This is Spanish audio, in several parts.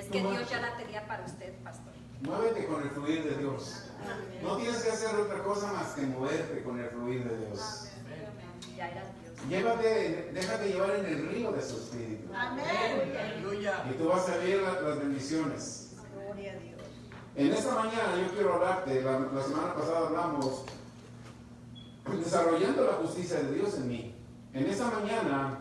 Es que Dios ya la tenía para usted, pastor. Muévete con el fluir de Dios. Amén. No tienes que hacer otra cosa más que moverte con el fluir de Dios. Amén. Ya era Dios. Déjate llevar en el río de su espíritu. Amén. Aleluya. Y tú vas a ver las bendiciones. Gloria a Dios. En esta mañana yo quiero hablarte, la semana pasada hablamos desarrollando la justicia de Dios en mí. En esta mañana,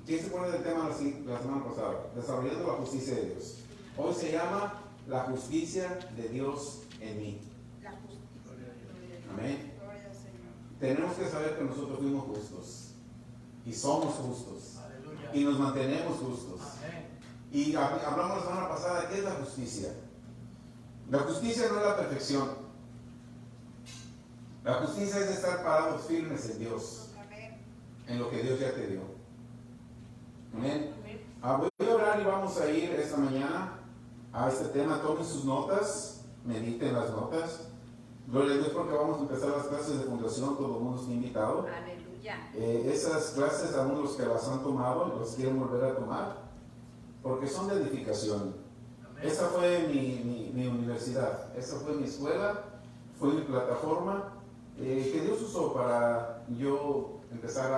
¿quién se pone del tema la semana pasada? Desarrollando la justicia de Dios. Hoy se llama la justicia de Dios en mí. La justicia. Amén. Gloria al Señor. Tenemos que saber que nosotros fuimos justos y somos justos Aleluya. y nos mantenemos justos. Amén. Y hablamos la semana pasada de qué es la justicia. La justicia no es la perfección. La justicia es estar parados firmes en Dios, Amén. en lo que Dios ya te dio. Amén. Amén. Voy a orar y vamos a ir esta mañana a este tema. Tomen sus notas, mediten las notas. Gloria a Dios porque vamos a empezar las clases de fundación, todo el mundo está invitado. Aleluya. Esas clases, aún los que las han tomado, los quieren volver a tomar, porque son de edificación. Amén. Esa fue mi universidad, esa fue mi escuela, fue mi plataforma que Dios usó para yo empezar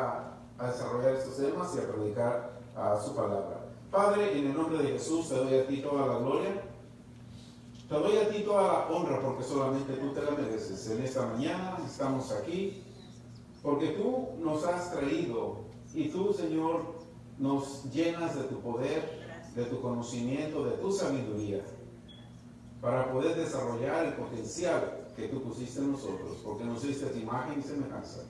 a desarrollar estos temas y a predicar su palabra. Padre, en el nombre de Jesús te doy a ti toda la gloria, te doy a ti toda la honra porque solamente tú te la mereces. En esta mañana estamos aquí porque tú nos has traído y tú, Señor, nos llenas de tu poder, de tu conocimiento, de tu sabiduría, para poder desarrollar el potencial que tú pusiste en nosotros, porque nos diste tu imagen y semejanza.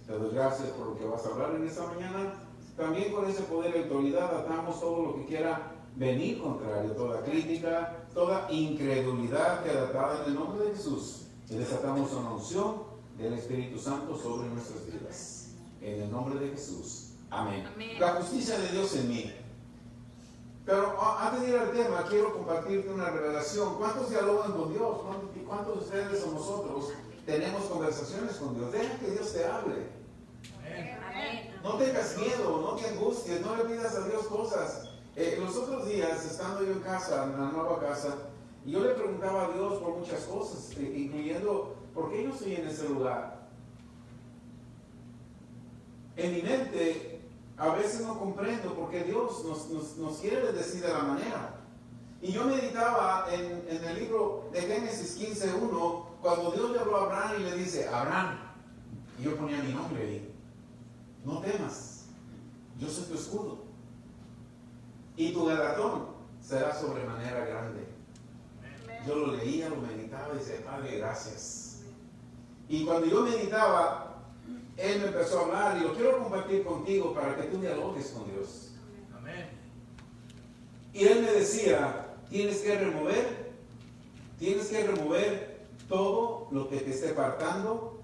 Te doy gracias por lo que vas a hablar en esta mañana. También con ese poder y autoridad atamos todo lo que quiera venir contrario, toda crítica, toda incredulidad queda en el nombre de Jesús. Y desatamos una unción del Espíritu Santo sobre nuestras vidas. En el nombre de Jesús. Amén. Amén. La justicia de Dios en mí. Pero antes de ir al tema, quiero compartirte una revelación. ¿Cuántos dialogan con Dios? ¿Cuántos de ustedes o nosotros tenemos conversaciones con Dios? Deja que Dios te hable. Amén. No tengas miedo, no te angusties, no le pidas a Dios cosas. Los otros días, estando yo en casa, en la nueva casa, yo le preguntaba a Dios por muchas cosas, incluyendo, ¿por qué yo estoy en ese lugar? En mi mente, a veces no comprendo por qué Dios nos quiere decir de la manera. Y yo meditaba en el libro de Génesis 15:1, cuando Dios le habló a Abraham y le dice, Abraham, y yo ponía mi nombre ahí, no temas, yo soy tu escudo, y tu galardón será sobremanera grande. Yo lo leía, lo meditaba y decía, Padre, gracias. Y cuando yo meditaba, Él me empezó a hablar y lo quiero compartir contigo para que tú dialogues con Dios. Amén. Y Él me decía, tienes que remover todo lo que te esté apartando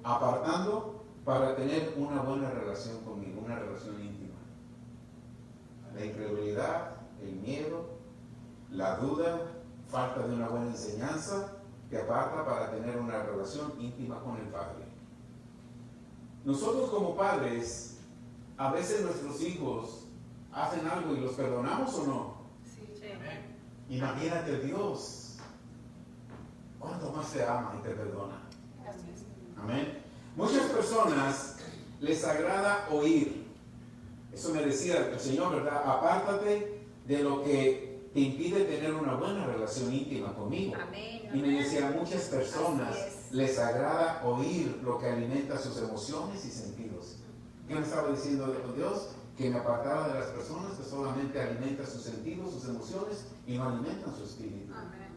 para tener una buena relación conmigo, una relación íntima. La incredulidad, el miedo, la duda, falta de una buena enseñanza, te aparta para tener una relación íntima con el Padre. Nosotros como padres, a veces nuestros hijos hacen algo y los perdonamos o no. Sí. Amén. Imagínate Dios, cuánto más te ama y te perdona. Amén. Muchas personas les agrada oír. Eso me decía el Señor, ¿verdad? Apártate de lo que te impide tener una buena relación íntima conmigo. Amén. Y me decía, a muchas personas Así es. les agrada oír lo que alimenta sus emociones y sentidos. ¿Qué me estaba diciendo Dios? Que me apartara de las personas que solamente alimentan sus sentidos, sus emociones y no alimentan su espíritu. Amén.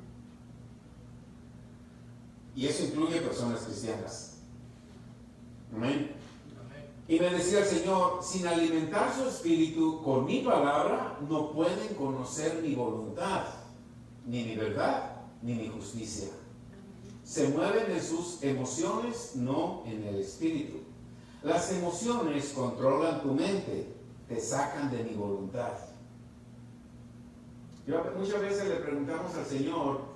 Y eso incluye personas cristianas. Amén. Amén. Y me decía el Señor, sin alimentar su espíritu con mi palabra, no pueden conocer mi voluntad, ni mi verdad, ni mi justicia. Se mueven en sus emociones, no en el espíritu. Las emociones controlan tu mente, te sacan de mi voluntad. Muchas veces le preguntamos al Señor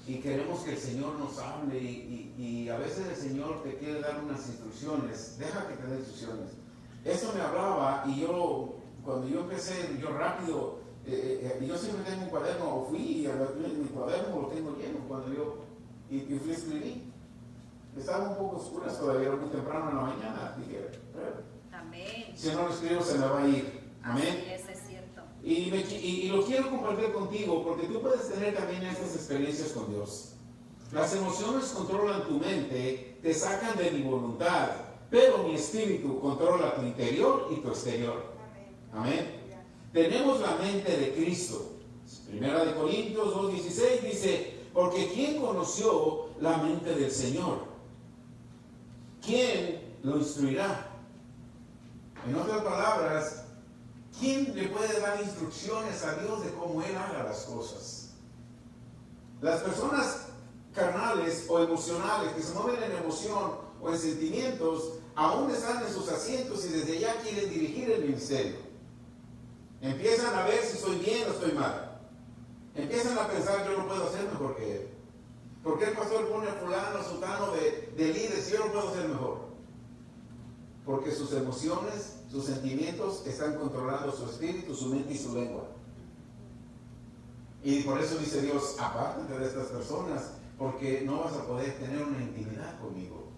y queremos que el Señor nos hable y a veces el Señor te quiere dar unas instrucciones. Deja que te dé instrucciones. Eso me hablaba y yo cuando yo empecé, yo rápido, yo siempre tengo un cuaderno, o fui, y mi cuaderno lo tengo lleno, cuando yo, y fui a escribir. Estaba un poco oscuras todavía, era muy temprano en la mañana, dije, Amén. si no lo escribo se me va a ir. Amén. Así es cierto. Y lo quiero compartir contigo porque tú puedes tener también estas experiencias con Dios. Las emociones controlan tu mente, te sacan de mi voluntad, pero mi espíritu controla tu interior y tu exterior. Amén. Tenemos la mente de Cristo. Primera de Corintios 2:16 dice, porque ¿quién conoció la mente del Señor? ¿Quién lo instruirá? En otras palabras, ¿quién le puede dar instrucciones a Dios de cómo Él haga las cosas? Las personas carnales o emocionales que se mueven en emoción o en sentimientos, aún están en sus asientos y desde allá quieren dirigir el ministerio. Empiezan a ver si estoy bien o estoy mal. Empiezan a pensar, yo lo puedo hacer mejor que él. ¿Por qué el pastor pone a fulano, sultano de líder si yo lo puedo hacer mejor? Porque sus emociones, sus sentimientos están controlando su espíritu, su mente y su lengua. Y por eso dice Dios, apártate de estas personas, porque no vas a poder tener una intimidad conmigo.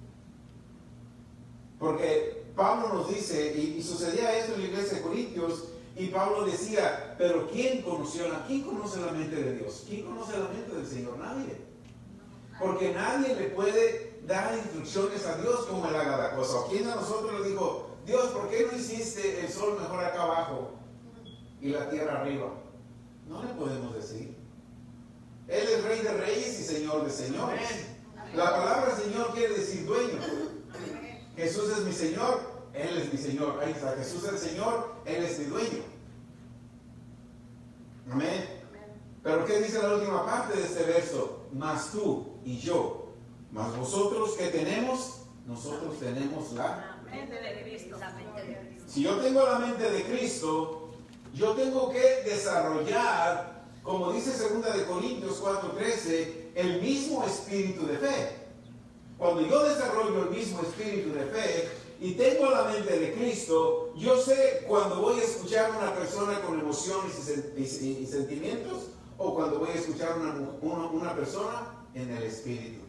Porque Pablo nos dice, y sucedía esto en la iglesia de Corintios, y Pablo decía, pero ¿quién conoce la mente de Dios? ¿Quién conoce la mente del Señor? Nadie. Porque nadie le puede dar instrucciones a Dios cómo Él haga la cosa. ¿O quién a nosotros le dijo, Dios, ¿por qué no hiciste el sol mejor acá abajo y la tierra arriba? No le podemos decir. Él es Rey de Reyes y Señor de Señores. La palabra Señor quiere decir dueño. Jesús es mi Señor, Él es mi Señor. Ahí está, Jesús es el Señor, Él es mi dueño. Amén. Pero ¿qué dice la última parte de este verso? Mas tú y yo, mas vosotros, ¿qué tenemos? Nosotros tenemos la mente de Cristo. La mente de Cristo. Si yo tengo la mente de Cristo, yo tengo que desarrollar, como dice 2 de Corintios 4:13, el mismo espíritu de fe. Cuando yo desarrollo el mismo espíritu de fe y tengo la mente de Cristo, yo sé cuando voy a escuchar a una persona con emociones y sentimientos, o cuando voy a escuchar una persona en el espíritu.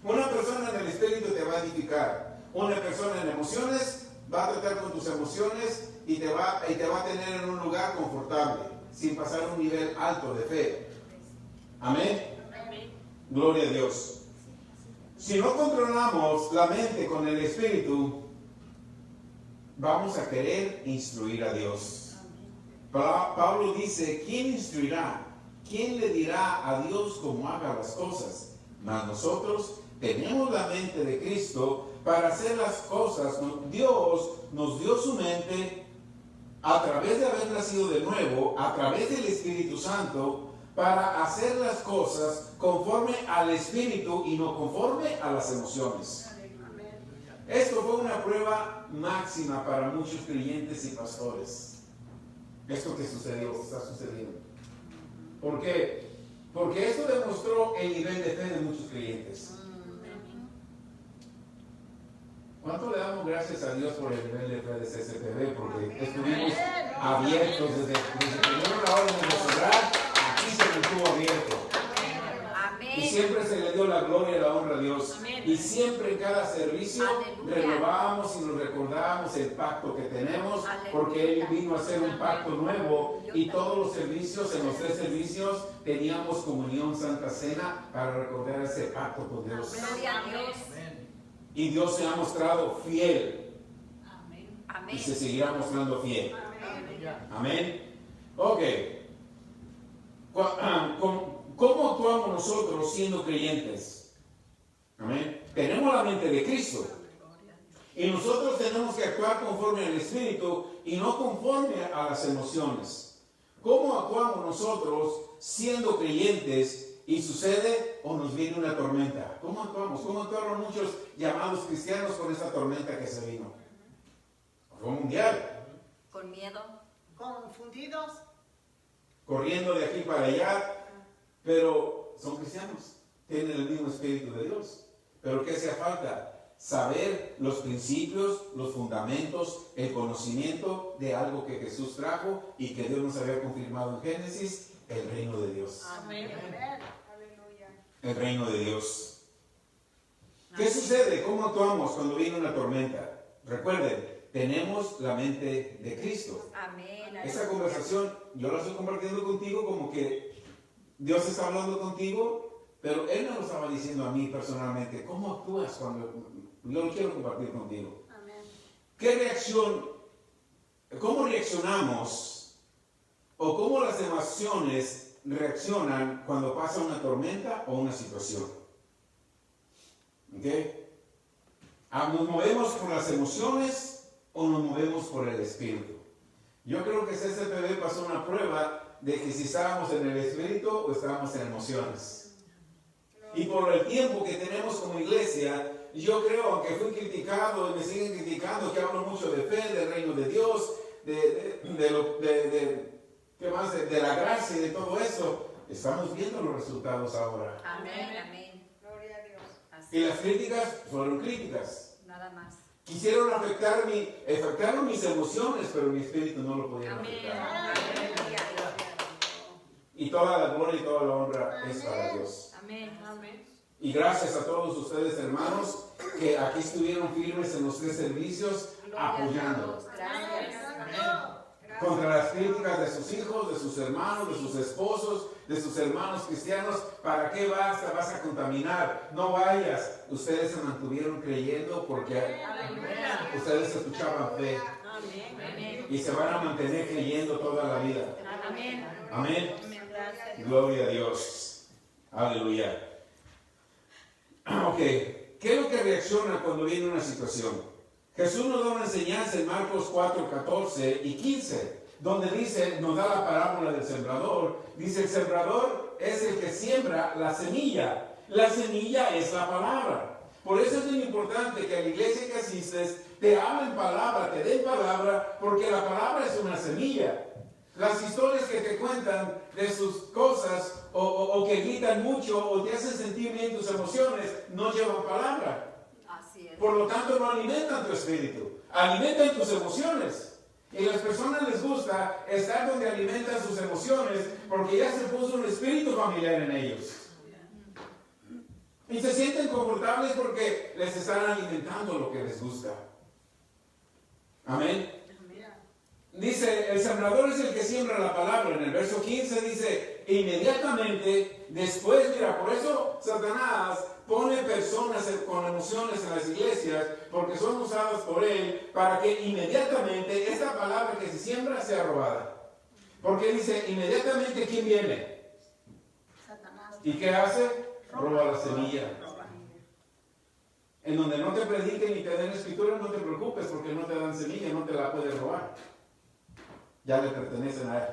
Una persona en el espíritu te va a edificar. Una persona en emociones va a tratar con tus emociones y te va a tener en un lugar confortable, sin pasar un nivel alto de fe. Amén. Gloria a Dios. Si no controlamos la mente con el espíritu, vamos a querer instruir a Dios. Pablo dice, ¿quién instruirá? ¿Quién le dirá a Dios cómo haga las cosas? Mas nosotros tenemos la mente de Cristo para hacer las cosas. Dios nos dio su mente a través de haber nacido de nuevo, a través del Espíritu Santo, para hacer las cosas conforme al Espíritu y no conforme a las emociones. Esto fue una prueba máxima para muchos creyentes y pastores. Esto que sucedió, está sucediendo. ¿Por qué? Porque esto demostró el nivel de fe de muchos creyentes. ¿Cuánto le damos gracias a Dios por el nivel de fe de CCTV? Porque estuvimos abiertos desde que dieron la orden de restaurar, aquí se mantuvo abierto. Y siempre se le dio la gloria y la honra a Dios. Y siempre en cada servicio renovábamos y nos recordábamos el pacto que tenemos, porque Él vino a hacer un pacto nuevo. Y todos los servicios, en los 3 servicios, teníamos comunión, Santa Cena, para recordar ese pacto con Dios. Gloria a Dios. Y Dios se ha mostrado fiel. Amén. Y se seguirá mostrando fiel. Amén. Ok. ¿Cómo actuamos nosotros siendo creyentes? Amén. Tenemos la mente de Cristo. Y nosotros tenemos que actuar conforme al Espíritu y no conforme a las emociones. ¿Cómo actuamos nosotros siendo creyentes y sucede o nos viene una tormenta? ¿Cómo actuamos? ¿Cómo actuaron muchos llamados cristianos con esta tormenta que se vino? Fue mundial. Con miedo. Confundidos. Corriendo de aquí para allá. Pero son cristianos, tienen el mismo Espíritu de Dios. Pero ¿qué hacía falta? saber los principios, los fundamentos, el conocimiento de algo que Jesús trajo y que Dios nos había confirmado en Génesis, el reino de Dios. Amén. Aleluya. El reino de Dios. ¿Qué sucede? ¿Cómo actuamos cuando viene una tormenta? Recuerden, tenemos la mente de Cristo. Amén. Esa conversación yo la estoy compartiendo contigo como que Dios está hablando contigo, pero Él me lo estaba diciendo a mí personalmente. ¿Cómo actúas cuando yo lo quiero compartir contigo? Amén. ¿Qué reacción, cómo reaccionamos o cómo las emociones reaccionan cuando pasa una tormenta o una situación? ¿Ok? ¿Nos movemos por las emociones o nos movemos por el espíritu? Yo creo que CCPB pasó una prueba de que si estábamos en el espíritu o estábamos en emociones. Y por el tiempo que tenemos como iglesia, yo creo, aunque fui criticado y me siguen criticando, que hablo mucho de fe, del reino de Dios, ¿qué más? De la gracia y de todo eso, estamos viendo los resultados ahora. Amén. Amén. Gloria a Dios. Así Y las críticas fueron críticas. nada más. Quisieron afectaron mis emociones, pero mi espíritu no lo podían Amén. afectar. Aleluya. Y toda la gloria y toda la honra es para Dios. Amén. Amén. Y gracias a todos ustedes, hermanos, que aquí estuvieron firmes en los 3 servicios, apoyando. Gracias. Contra las críticas de sus hijos, de sus hermanos, de sus esposos, de sus hermanos cristianos. ¿Para qué vas a contaminar? No vayas. Ustedes se mantuvieron creyendo porque ustedes escuchaban fe. Amén. Y se van a mantener creyendo toda la vida. Amén. Amén. Gracias. Gloria a Dios. Aleluya. Ok. ¿Qué es lo que reacciona cuando viene una situación? Jesús nos da una enseñanza en Marcos 4, 14 y 15, donde dice, nos da la parábola del sembrador. Dice, el sembrador es el que siembra la semilla. La semilla es la palabra. Por eso es muy importante que a la iglesia que asistes te hablen palabra, te den palabra, porque la palabra es una semilla. Las historias que te cuentan de sus cosas o que gritan mucho o te hacen sentir bien tus emociones no llevan palabra. Así es. Por lo tanto, no alimentan tu espíritu, alimentan tus emociones. Y a las personas les gusta estar donde alimentan sus emociones porque ya se puso un espíritu familiar en ellos. Y se sienten confortables porque les están alimentando lo que les gusta. Amén. Dice, el sembrador es el que siembra la palabra. En el verso 15 dice, inmediatamente después, mira, por eso Satanás pone personas con emociones en las iglesias, porque son usadas por él, para que inmediatamente esta palabra que se siembra sea robada. Porque dice, inmediatamente, ¿quién viene? Satanás. ¿Y qué hace? Roba la semilla. En donde no te prediquen ni te den escritura, no te preocupes, porque no te dan semilla, no te la puedes robar. Ya le pertenecen a él.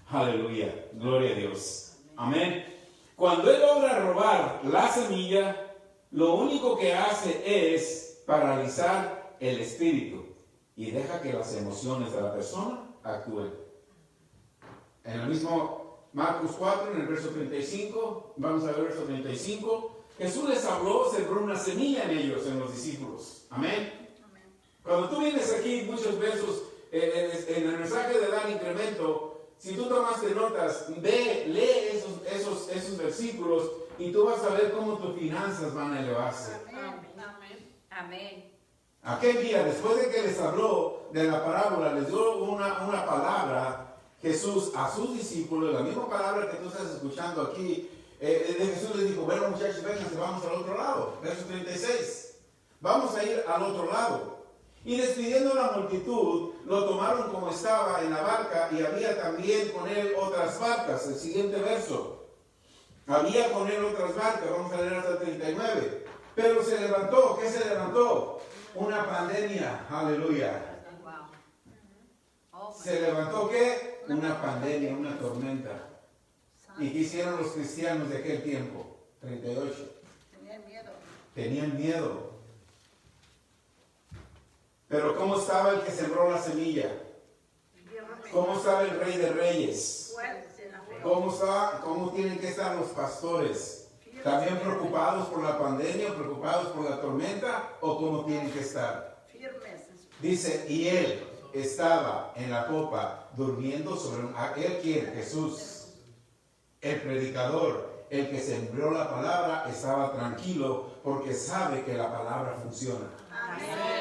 Aleluya. Gloria a Dios. Amén. Cuando él logra robar la semilla, lo único que hace es paralizar el espíritu y deja que las emociones de la persona actúen. En el mismo Marcos 4, en el verso 35, vamos a ver el verso 35, Jesús les habló, sembró una semilla en ellos, en los discípulos. Amén. Cuando tú vienes aquí, muchos versos, en el mensaje de dar incremento, si tú tomaste notas, lee esos versículos y tú vas a ver cómo tus finanzas van a elevarse. Amén. Aquel día, después de que les habló de la parábola, les dio una palabra, Jesús, a sus discípulos, la misma palabra que tú estás escuchando aquí, Jesús les dijo, bueno muchachos, vénganse, vamos al otro lado. Verso 36. Vamos a ir al otro lado. Y despidiendo la multitud, lo tomaron como estaba en la barca y había también con él otras barcas. El siguiente verso. Había con él otras barcas, vamos a leer hasta el 39. Pero se levantó, ¿qué se levantó? Una pandemia, aleluya. Wow. ¿Se levantó qué? Una pandemia, una tormenta. ¿Y qué hicieron los cristianos de aquel tiempo? 38. Tenían miedo. Tenían miedo. Pero ¿cómo estaba el que sembró la semilla? ¿Cómo estaba el Rey de Reyes? Fuerte en la fe. ¿Cómo tienen que estar los pastores? ¿También preocupados por la pandemia, preocupados por la tormenta o cómo tienen que estar? Firmes. Dice, y él estaba en la popa durmiendo sobre un... ¿Él quién? Jesús. El predicador, el que sembró la palabra, estaba tranquilo porque sabe que la palabra funciona. Amén.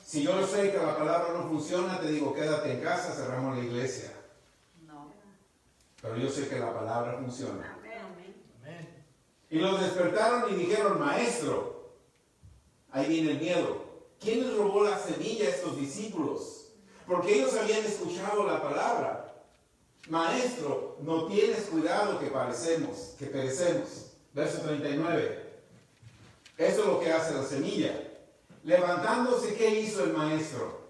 Si yo sé que la palabra no funciona, te digo, quédate en casa, cerramos la iglesia. No. Pero yo sé que la palabra funciona. Amén. Amén. Y los despertaron y dijeron, maestro, ahí viene el miedo. ¿Quién les robó la semilla a estos discípulos? Porque ellos habían escuchado la palabra. Maestro, no tienes cuidado que perecemos. Verso 39. Eso es lo que hace la semilla. Levantándose, ¿qué hizo el maestro?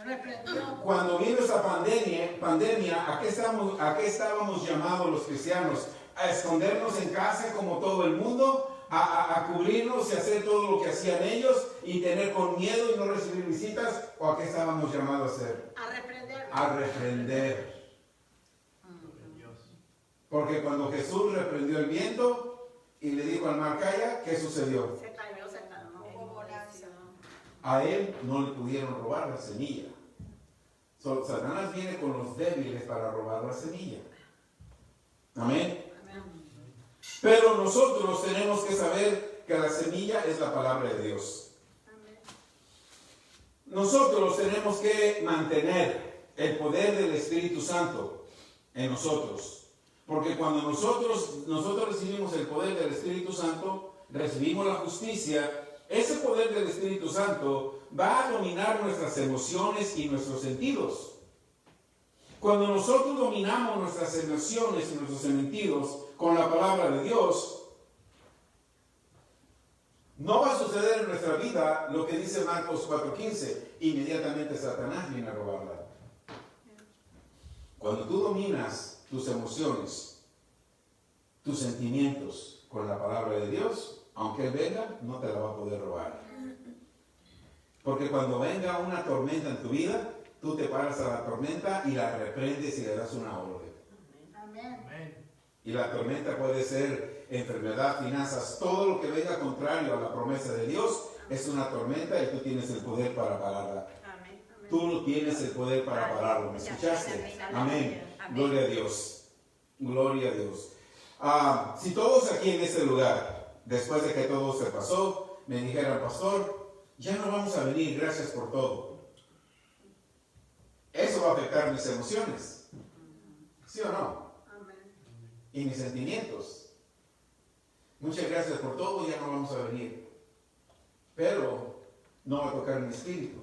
Reprendió. Cuando vino esa pandemia, ¿a qué estábamos llamados los cristianos? ¿A escondernos en casa como todo el mundo? ¿A cubrirnos y hacer todo lo que hacían ellos y tener con miedo y no recibir visitas? ¿O a qué estábamos llamados a hacer? A reprender. A reprender. Porque cuando Jesús reprendió el viento y le dijo al mar, calla, ¿qué sucedió? Se cayó, se calmó. Hubo bonanza. A él no le pudieron robar la semilla. Satanás viene con los débiles para robar la semilla. Amén. Amén. Pero nosotros tenemos que saber que la semilla es la palabra de Dios. Amén. Nosotros tenemos que mantener el poder del Espíritu Santo en nosotros. Porque cuando nosotros recibimos el poder del Espíritu Santo, recibimos la justicia, ese poder del Espíritu Santo va a dominar nuestras emociones y nuestros sentidos. Cuando nosotros dominamos nuestras emociones y nuestros sentidos con la palabra de Dios, no va a suceder en nuestra vida lo que dice Marcos 4:15, inmediatamente Satanás viene a robarla. Cuando tú dominas tus emociones, tus sentimientos con la palabra de Dios, aunque Él venga, no te la va a poder robar. Porque cuando venga una tormenta en tu vida, tú te paras a la tormenta y la reprendes y le das una orden. Amén. Amén. Y la tormenta puede ser enfermedad, finanzas, todo lo que venga contrario a la promesa de Dios es una tormenta y tú tienes el poder para pararla. Amén. Tú no tienes el poder para pararlo. ¿Me escuchaste? Amén. Gloria a Dios. Gloria a Dios. Si todos aquí en este lugar, después de que todo se pasó, me dijeran, pastor, ya no vamos a venir, gracias por todo. Eso va a afectar mis emociones. ¿Sí o no? Amén. Y mis sentimientos. Muchas gracias por todo, ya no vamos a venir. Pero no va a tocar mi espíritu.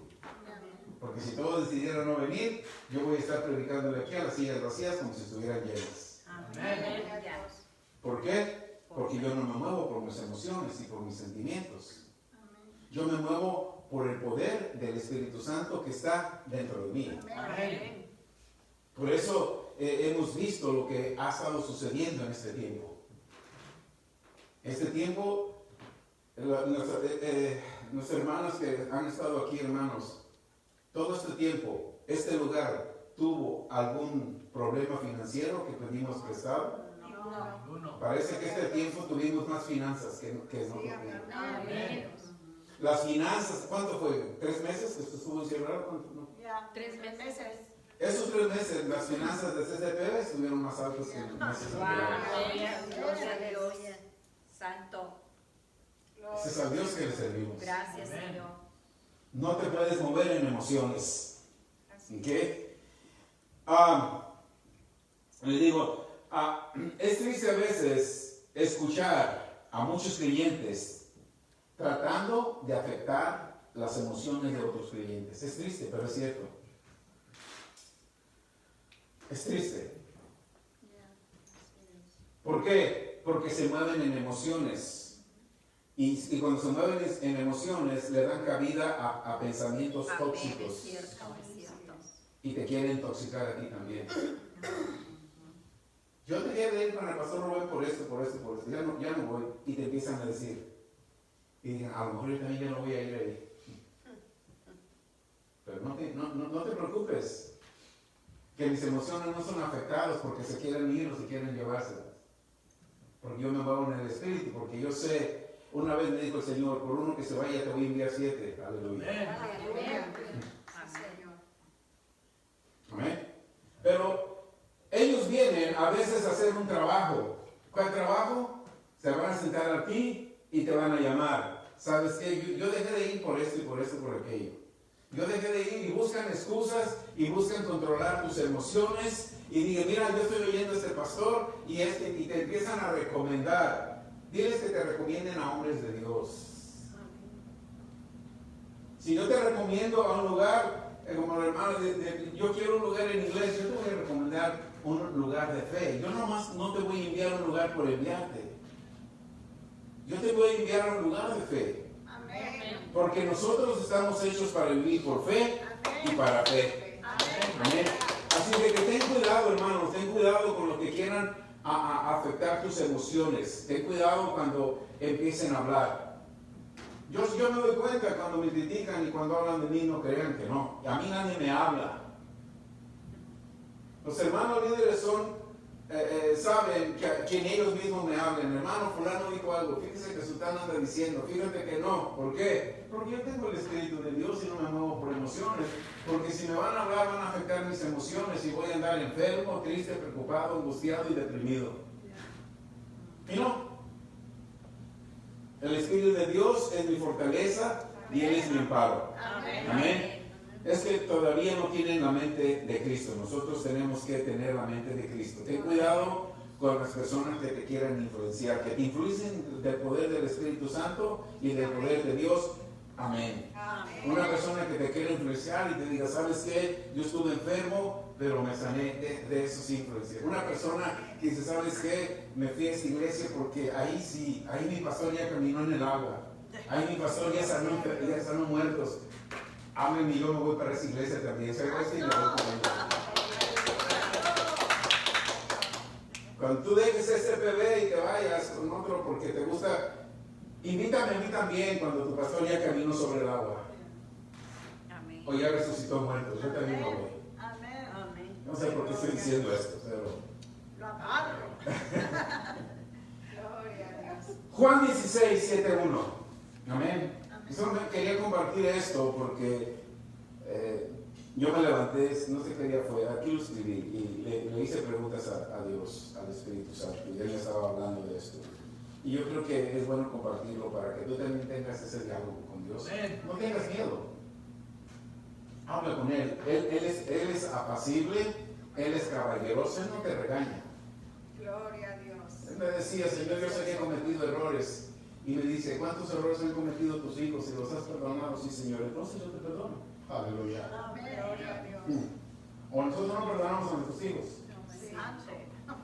Porque si todos decidieran no venir, yo voy a estar predicándole aquí a las sillas vacías como si estuvieran llenas. Amén. ¿Por qué? Porque yo no me muevo por mis emociones y por mis sentimientos. Yo me muevo por el poder del Espíritu Santo que está dentro de mí. Amén. Por eso hemos visto lo que ha estado sucediendo en este tiempo. Este tiempo, nuestros hermanos que han estado aquí, hermanos, todo este tiempo, este lugar tuvo algún problema financiero que pedimos prestado. Ninguno. Parece que este tiempo tuvimos más finanzas que en otro tiempo. Amén. Las finanzas, ¿cuánto fue? ¿3 meses que estuvo encerrado? ¿Cuánto? No. Ya. 3 meses. Esos 3 meses, las finanzas de CCP estuvieron más altas que en meses anteriores. Gloria a Dios. Santo. Ese es al Dios que le servimos. Gracias, Amén. Señor. No te puedes mover en emociones. ¿Ok? Le digo, es triste a veces escuchar a muchos creyentes tratando de afectar las emociones de otros creyentes. Es triste, pero es cierto. Es triste. ¿Por qué? Porque se mueven en emociones. Y cuando se mueven en emociones, le dan cabida a pensamientos Amén, tóxicos. es cierto, es cierto. Y te quieren intoxicar a ti también. Yo dejé de ir con el pastor Rubén por esto. Ya no voy. Y te empiezan a decir. Y dicen, a lo mejor yo también ya no voy a ir ahí. Pero no te preocupes. Que mis emociones no son afectadas porque se quieren ir o se quieren llevárselas. porque yo me muevo en el Espíritu, porque yo sé, una vez me dijo el Señor, por uno que se vaya te voy a enviar 7. Aleluya. Aleluya. Amén. Pero ellos vienen a veces a hacer un trabajo. ¿Cuál trabajo? Se van a sentar aquí y te van a llamar. ¿Sabes qué? Yo dejé de ir por esto y por esto y por aquello. Yo dejé de ir y buscan excusas y buscan controlar tus emociones y digan, mira, yo estoy oyendo a este pastor y te empiezan a recomendar. Diles que te recomienden a hombres de Dios. Si yo te recomiendo a un lugar, como el hermano, yo quiero un lugar en inglés, yo te voy a recomendar un lugar de fe. Yo nomás no te voy a enviar a un lugar por enviarte. Yo te voy a enviar a un lugar de fe. Amén. Porque nosotros estamos hechos para vivir por fe y para fe. Amén. Así que ten cuidado, hermanos, ten cuidado con lo que quieran afectar tus emociones. Ten cuidado cuando empiecen a hablar. Yo me doy cuenta cuando me critican y cuando hablan de mí, no crean que no. A mí nadie me habla. Los hermanos líderes saben quien ellos mismos me hablan. Hermano fulano dijo algo, fíjese que Sultán anda diciendo, fíjate que no. ¿Por qué? Porque yo tengo el Espíritu de Dios y no me muevo por emociones. Porque si me van a hablar van a afectar mis emociones y voy a andar enfermo, triste, preocupado, angustiado y deprimido. Y no. El Espíritu de Dios es mi fortaleza y Él es mi amparo. Amén. Es que todavía no tienen la mente de Cristo. Nosotros tenemos que tener la mente de Cristo. Ten cuidado con las personas que te quieran influenciar, que te influencien del poder del Espíritu Santo y del poder de Dios. Amén. Una persona que te quiera influenciar y te diga, ¿sabes qué? Yo estuve enfermo, pero me sané de esos influencias. Una persona que dice, ¿sabes qué? Me fui a esta iglesia porque ahí mi pastor ya caminó en el agua. Ahí mi pastor ya sanó muertos. Amén, y yo me voy para esa iglesia también. Soy y me voy con ellos. Cuando tú dejes ese bebé y te vayas con otro porque te gusta, invítame a mí también cuando tu pastor ya caminó sobre el agua. Amén. O ya resucitó muertos. Yo también me voy. Amén. Amén. No sé por qué estoy diciendo esto, pero... Lo agarro. Gloria a Dios. Juan 16, 7, 1. Amén. Solo quería compartir esto porque yo me levanté, no sé qué día fue, aquí lo escribí y le hice preguntas a Dios, al Espíritu Santo, y Él me estaba hablando de esto. Y yo creo que es bueno compartirlo para que tú también tengas ese diálogo con Dios. No tengas miedo. Habla con Él. Él es apacible, Él es caballeroso, Él no te regaña. Gloria a Dios. Él me decía, Señor, yo sé que he cometido errores. Y me dice, ¿cuántos errores han cometido tus hijos? Si los has perdonado, sí, Señor, entonces yo te perdono. Aleluya. Amén. Gloria a Dios. O nosotros no perdonamos a nuestros hijos. Santo.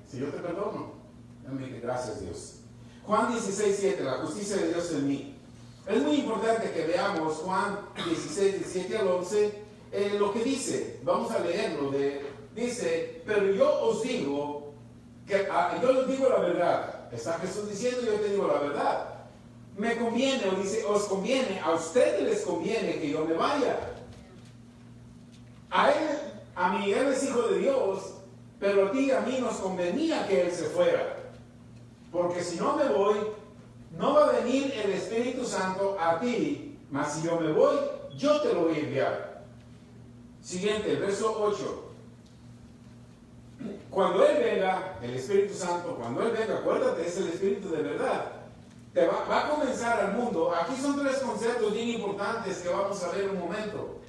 Si yo te perdono, Él me dice, gracias Dios. Juan 16, 7, la justicia de Dios en mí. Es muy importante que veamos Juan 16, 17 al 11, lo que dice. Vamos a leerlo. Dice, pero yo os digo, yo les digo la verdad. Está Jesús diciendo, yo te digo la verdad. Me conviene, o dice, os conviene, a ustedes les conviene que yo me vaya. A mí, Él es hijo de Dios, pero a ti y a mí nos convenía que Él se fuera. Porque si no me voy, no va a venir el Espíritu Santo a ti, mas si yo me voy, yo te lo voy a enviar. Siguiente, verso 8. Cuando Él venga, el Espíritu Santo, cuando Él venga, acuérdate, es el Espíritu de verdad, te va a comenzar al mundo. Aquí son 3 conceptos bien importantes que vamos a ver en un momento.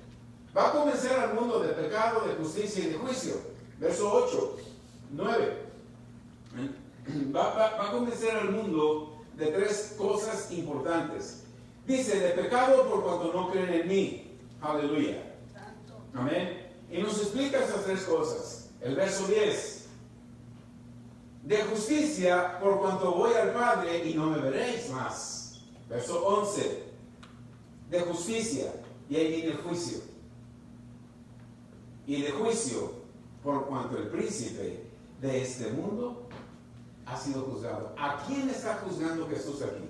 Va a comenzar al mundo de pecado, de justicia y de juicio. Verso 8, 9. Va a convencer al mundo de 3 cosas importantes. Dice, de pecado por cuanto no creen en mí. Aleluya. Amén. Y nos explica esas 3 cosas. El verso 10. De justicia por cuanto voy al Padre y no me veréis más. Verso 11. De justicia. Y ahí viene el juicio. Y de juicio por cuanto el príncipe de este mundo ha sido juzgado. ¿A quién está juzgando Jesús aquí?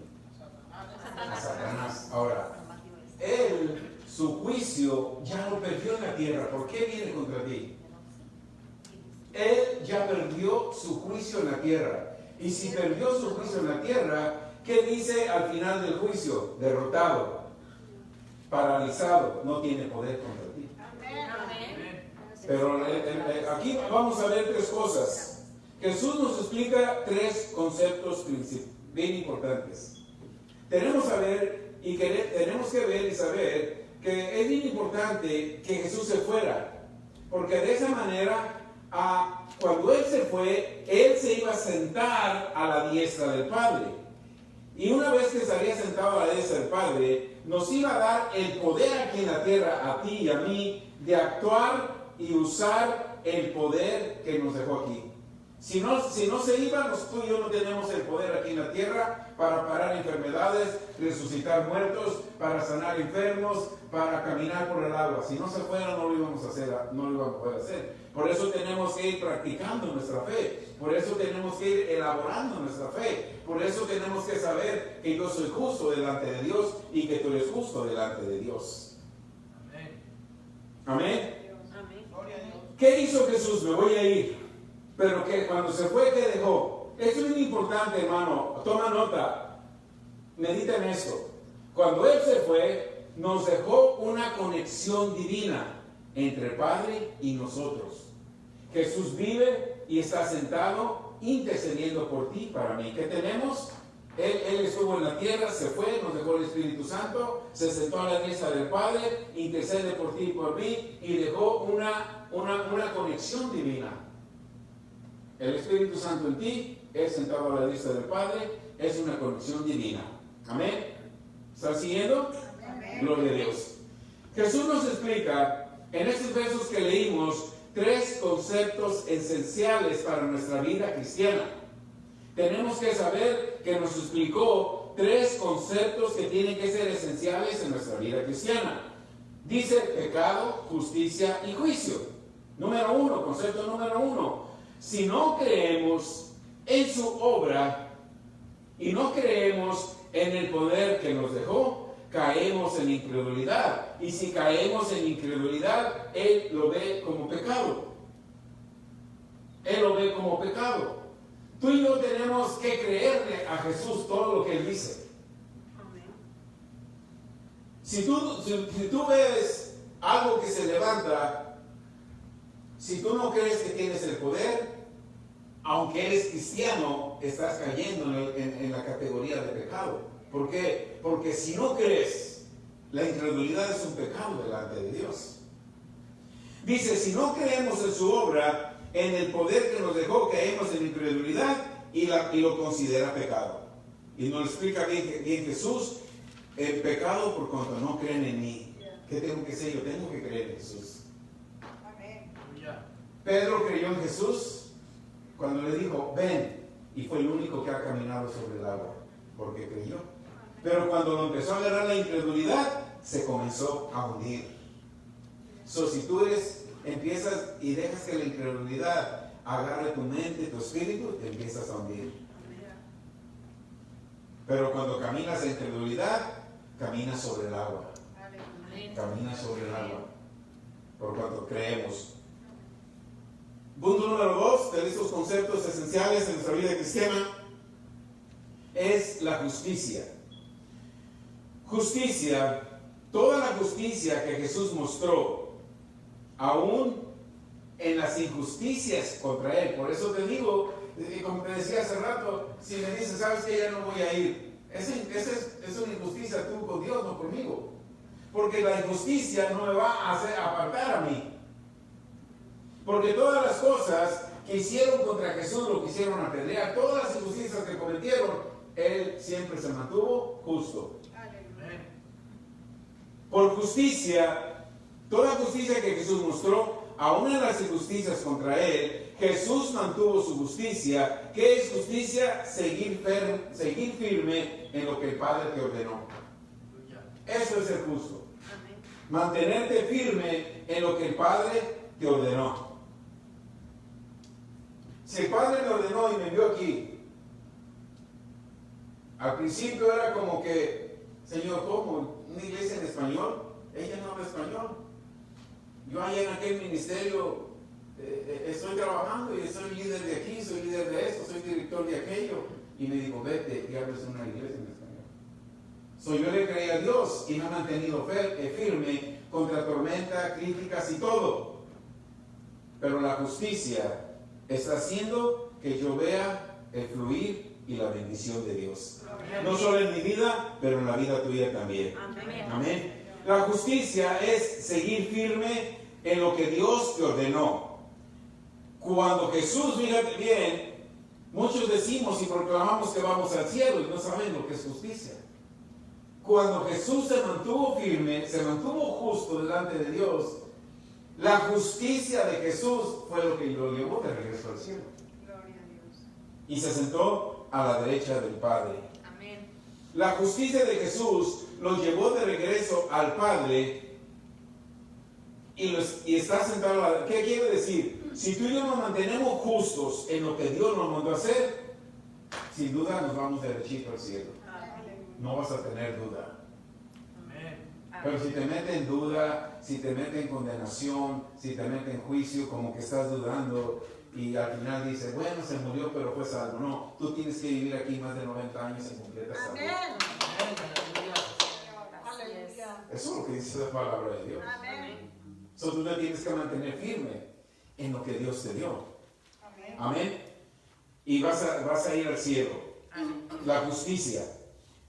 A Satanás. Ahora, Él, su juicio ya lo perdió en la tierra. ¿Por qué viene contra ti? Él ya perdió su juicio en la tierra. Y si perdió su juicio en la tierra, ¿qué dice al final del juicio? Derrotado, paralizado, no tiene poder contra ti. Amén. Pero aquí vamos a ver tres cosas. Jesús nos explica tres conceptos bien importantes. Tenemos que ver y saber que es bien importante que Jesús se fuera, porque de esa manera, cuando Él se fue, Él se iba a sentar a la diestra del Padre. Y una vez que estaría sentado a la diestra del Padre, nos iba a dar el poder aquí en la tierra, a ti y a mí, de actuar y usar el poder que nos dejó aquí. Si no se iba, tú y yo no tenemos el poder aquí en la tierra para parar enfermedades, resucitar muertos, para sanar enfermos, para caminar por el agua. Si no se fuera, no lo íbamos a hacer, no lo íbamos a poder hacer. Por eso tenemos que ir practicando nuestra fe. Por eso tenemos que ir elaborando nuestra fe. Por eso tenemos que saber que yo soy justo delante de Dios y que tú eres justo delante de Dios. Amén. Amén. Amén. Gloria a Dios. ¿Qué hizo Jesús? Me voy a ir. Pero que cuando se fue, ¿qué dejó? Esto es muy importante, hermano. Toma nota. Medita en esto. Cuando Él se fue, nos dejó una conexión divina entre Padre y nosotros. Jesús vive y está sentado intercediendo por ti, para mí. ¿Qué tenemos? Él estuvo en la tierra, se fue, nos dejó el Espíritu Santo, se sentó a la diestra del Padre, intercede por ti y por mí, y dejó una conexión divina. El Espíritu Santo en ti, Él sentado a la diestra del Padre, es una conexión divina. Amén. ¿Estás siguiendo? Amén. Gloria a Dios. Jesús nos explica en estos versos que leímos tres conceptos esenciales para nuestra vida cristiana. Tenemos que saber que nos explicó tres conceptos que tienen que ser esenciales en nuestra vida cristiana. Dice pecado, justicia y juicio. Número uno, concepto número uno. Si no creemos en su obra y no creemos en el poder que nos dejó, caemos en incredulidad. Y si caemos en incredulidad, Él lo ve como pecado. Él lo ve como pecado. Tú y yo tenemos que creerle a Jesús todo lo que Él dice. Amén. Si tú ves algo que se levanta, si tú no crees que tienes el poder, aunque eres cristiano, estás cayendo en la categoría de pecado. ¿Por qué? Porque si no crees, la incredulidad es un pecado delante de Dios. Dice, si no creemos en su obra, en el poder que nos dejó, caemos en incredulidad y lo considera pecado. Y nos explica bien Jesús, el pecado por cuanto no creen en mí. ¿Qué tengo que hacer? Yo tengo que creer en Jesús. Amén. Pedro creyó en Jesús cuando le dijo, ven, y fue el único que ha caminado sobre el agua, porque creyó. Pero cuando lo empezó a agarrar la incredulidad, se comenzó a hundir. Si tú empiezas y dejas que la incredulidad agarre tu mente, tu espíritu, te empiezas a hundir. Pero cuando caminas en incredulidad, caminas sobre el agua. Amén. Caminas sobre el agua. Por cuanto creemos. Punto número 2 de estos conceptos esenciales en nuestra vida cristiana es la justicia. Justicia, toda la justicia que Jesús mostró, aún en las injusticias contra Él. Por eso te digo, como te decía hace rato, si me dices, sabes que ya no voy a ir, esa es una injusticia tú con Dios, no conmigo. Porque la injusticia no me va a hacer apartar a mí. Porque todas las cosas que hicieron contra Jesús lo quisieron apedrear, todas las injusticias que cometieron, Él siempre se mantuvo justo. Aleluya. Por justicia, toda justicia que Jesús mostró, aún en las injusticias contra Él, Jesús mantuvo su justicia. ¿Qué es justicia? Seguir firme en lo que el Padre te ordenó. Eso es ser justo. Amén. Mantenerte firme en lo que el Padre te ordenó. Si el Padre me ordenó y me envió aquí, al principio era como que, Señor, ¿cómo? ¿Una iglesia en español? Ella no habla español. Yo allá en aquel ministerio estoy trabajando y soy líder de aquí, soy líder de esto, soy director de aquello. Y me dijo, vete y abres una iglesia en español. Yo le creí a Dios y me he mantenido firme contra tormenta, críticas y todo. Pero la justicia está haciendo que yo vea el fluir y la bendición de Dios. No solo en mi vida, pero en la vida tuya también. Amén. La justicia es seguir firme en lo que Dios te ordenó. Cuando Jesús, fíjate bien, muchos decimos y proclamamos que vamos al cielo y no saben lo que es justicia. Cuando Jesús se mantuvo firme, se mantuvo justo delante de Dios, la justicia de Jesús fue lo que lo llevó de regreso al cielo. Gloria a Dios. Y se sentó a la derecha del Padre. Amén. La justicia de Jesús lo llevó de regreso al Padre y está sentado a la... ¿Qué quiere decir? Si tú y yo nos mantenemos justos en lo que Dios nos mandó a hacer, sin duda nos vamos derechito al cielo. No vas a tener duda. Amén. Pero si te mete en duda, si te mete en condenación, si te mete en juicio, como que estás dudando y al final dices, bueno, se murió pero fue salvo. No, tú tienes que vivir aquí más de 90 años en completa salud. Aleluya. Eso es lo que dice la palabra de Dios. Amén. So, tú te tienes que mantener firme en lo que Dios te dio. Amén. Y vas a ir al cielo. La justicia.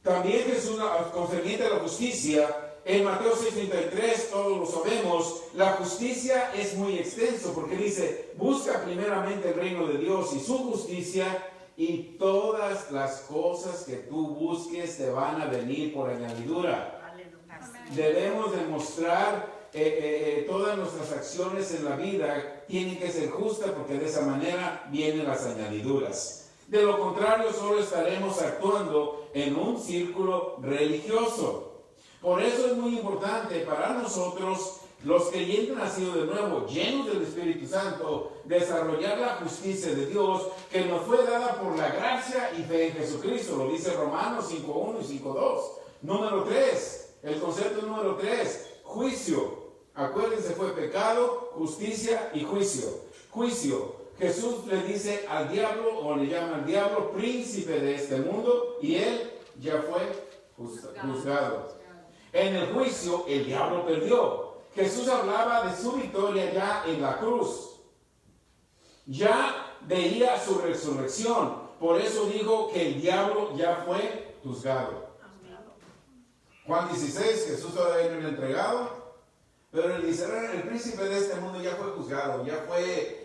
También Jesús, concerniente a la justicia, en Mateo 6:33, todos lo sabemos, la justicia es muy extenso porque dice, busca primeramente el reino de Dios y su justicia y todas las cosas que tú busques te van a venir por añadidura. Aleluya. Debemos demostrar todas nuestras acciones en la vida tienen que ser justas porque de esa manera vienen las añadiduras. De lo contrario, solo estaremos actuando en un círculo religioso. Por eso es muy importante para nosotros, los creyentes nacidos de nuevo, llenos del Espíritu Santo, desarrollar la justicia de Dios que nos fue dada por la gracia y fe en Jesucristo. Lo dice Romanos 5:1 y 5:2. Número 3, el concepto número 3, juicio. Acuérdense, fue pecado, justicia y juicio. Juicio. Jesús le dice al diablo, o le llama al diablo, príncipe de este mundo, y él ya fue juzgado. En el juicio, el diablo perdió. Jesús hablaba de su victoria ya en la cruz. Ya veía su resurrección. Por eso dijo que el diablo ya fue juzgado. Juan 16, Jesús todavía no era entregado, pero él dice, el príncipe de este mundo ya fue juzgado, ya fue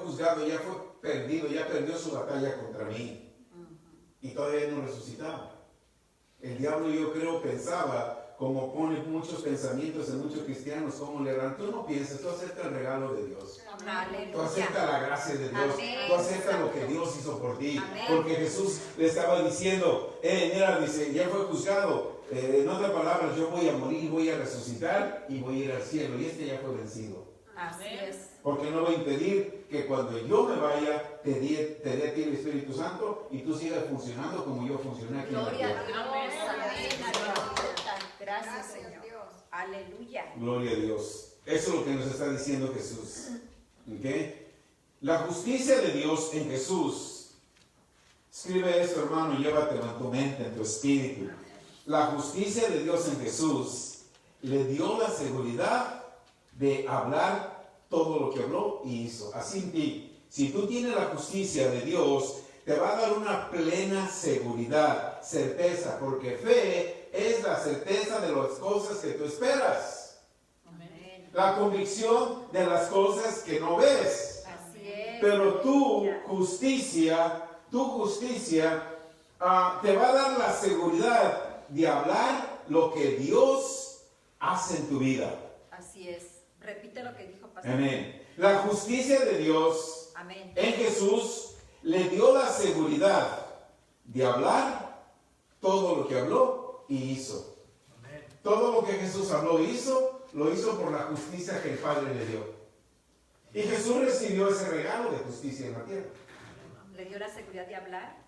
juzgado, ya fue perdido, ya perdió su batalla contra mí. Y todavía no resucitaba. El diablo, yo creo, pensaba, como pone muchos pensamientos en muchos cristianos, como le dan, tú no piensas, tú aceptas el regalo de Dios. Tú aceptas la gracia de Dios. Amén. Tú aceptas lo que Dios hizo por ti. Amén. Porque Jesús le estaba diciendo, mira, dice, ya fue juzgado. En otras palabras, yo voy a morir, voy a resucitar y voy a ir al cielo. Y este ya fue vencido. Así es. Porque no va a impedir que cuando yo me vaya, te dé a ti el Espíritu Santo y tú sigas funcionando como yo funcioné aquí en la Gloria a tierra. Dios. Amén. Aleluya. Gracias, Señor. Aleluya. Gloria a Dios. Eso es lo que nos está diciendo Jesús. ¿Okay? La justicia de Dios en Jesús. Escribe esto, hermano, llévatelo en tu mente, en tu espíritu. La justicia de Dios en Jesús le dio la seguridad de hablar todo lo que habló y hizo. Así en ti, si tú tienes la justicia de Dios, te va a dar una plena seguridad, certeza, porque fe es la certeza de las cosas que tú esperas. Amén. La convicción de las cosas que no ves. Así es. Pero tu justicia te va a dar la seguridad de hablar lo que Dios hace en tu vida. Así es. Repite lo que dijo Pastor. Amén. La justicia de Dios Amén. en Jesús le dio la seguridad de hablar todo lo que habló y hizo. Amén. Todo lo que Jesús habló e hizo, lo hizo por la justicia que el Padre le dio. Y Jesús recibió ese regalo de justicia en la tierra. Le dio la seguridad de hablar.